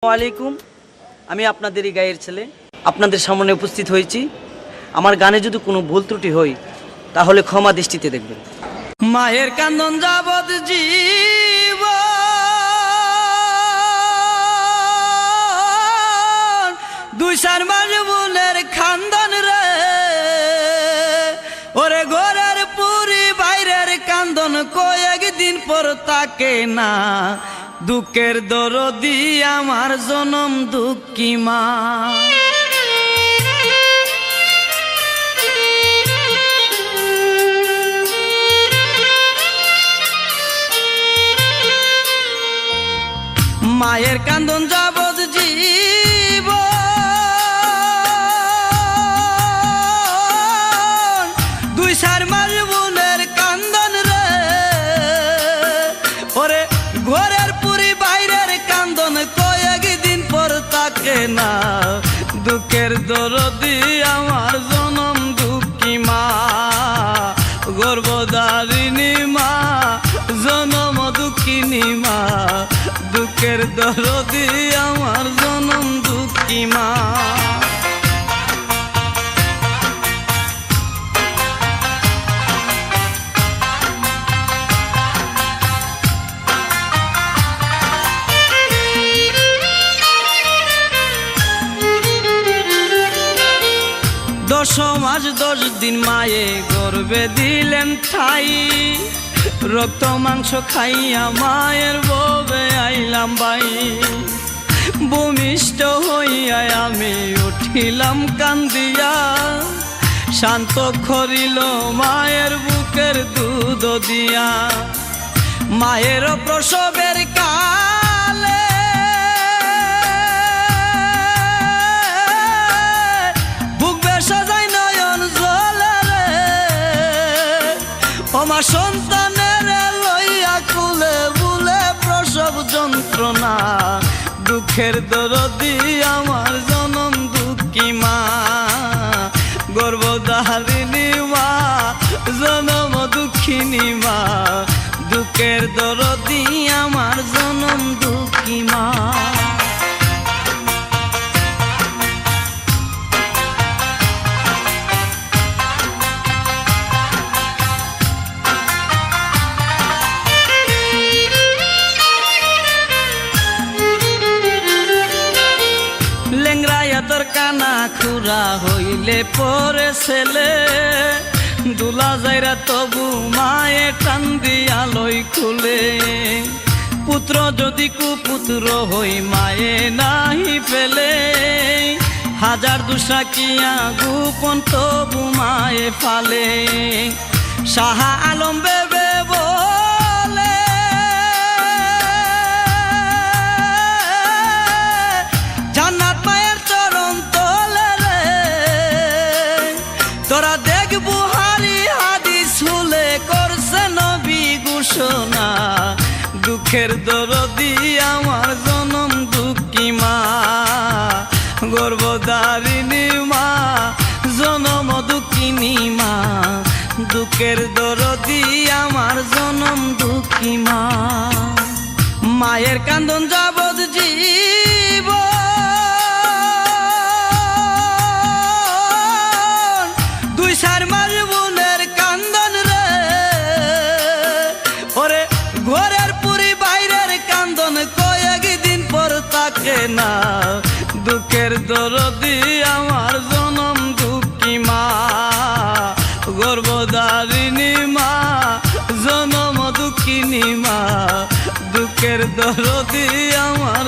আসসালামু আমি আপনাদেরই গায়ের ছেলে আপনাদের সামনে উপস্থিত হয়েছি। আমার গানে যদি কোনো ভুল ত্রুটি হয় তাহলে ক্ষমা দৃষ্টিতে দেখবেন। মায়ের কান্দন যাবত জীব দুই চার মাস বোনের খান্দন রে, ওরে ঘরের পুরি বাইরের কান্দন কয়েকদিন পর তাকে না। দুঃখের দরদি আমার জনম দুঃখী মা। মায়ের কান্দন যাবত জীব দুই চার মাস বোনের কান্দন রে, ওরে ঘরের পুরি বাইরের কান্দন কয়েকদিন পর তাকে না। দুঃখের দরদি আমার জনম দুঃখী মা, গর্ভধারিণী মা, জনম দুঃখিনী মা। দুঃখের দরদি আমার জনম দুঃখী মা। দশ মাস 10 দিন মায়ে গর্ভে দিলেন ঠাই, রক্ত মাংস খাইয়া মায়ের ববে আইলাম বাই। ভূমিষ্ঠ হইয়া আমি উঠিলাম কান্দিয়া, শান্ত করিল মায়ের বুকের দুধ দিয়া। মায়ের প্রসবের কালে বুক বেসাজাই নয়ন জলে রে, ওমা সন্তানের লইয়া কুলে বুলে প্রসব যন্ত্রণা। দুঃখের দরদি আমার জনম দুঃখী মা, গর্ভধারিণী মা, জনম দুঃখিনী মা। দুঃখের দরদি আমার জনম দুঃখী মা। লেংরাইয়া তোর কানা খুরা হইলে পরে ছেলে, দুলা যাইরা তবু মায়ে টান দিয়া লই খুলে। পুত্র যদি কুপুত্র হই মায়ে নাহি পেলে, হাজার দুসা কিয়া গোপন তবু মায়ে ফালে। শাহ আলম বেবে বলে জান্নাত মায়ের চরণ তলে রে, তোরা দেখ বুহারি হাদিস হুলে করছে নবী ঘোষণা। দুঃখের দরদি আমার জনম দুঃখী মা, গর্ভধারিণী মা, জনম দুঃখিনী মা। দুঃখের দরদি আমার জনম দুঃখী মা। মায়ের কান্দন যাবত জীব দুই চার মাস বোনের কান্দন রে, ওরে ঘরের পুরি বাইরের কান্দন কয়েকদিন পর তাকে না। দুঃখের দরদি আমার জনম দুঃখী মা, গর্ভধারিণী মা, জনম দুঃখিনী মা। দুঃখের দরদি আমার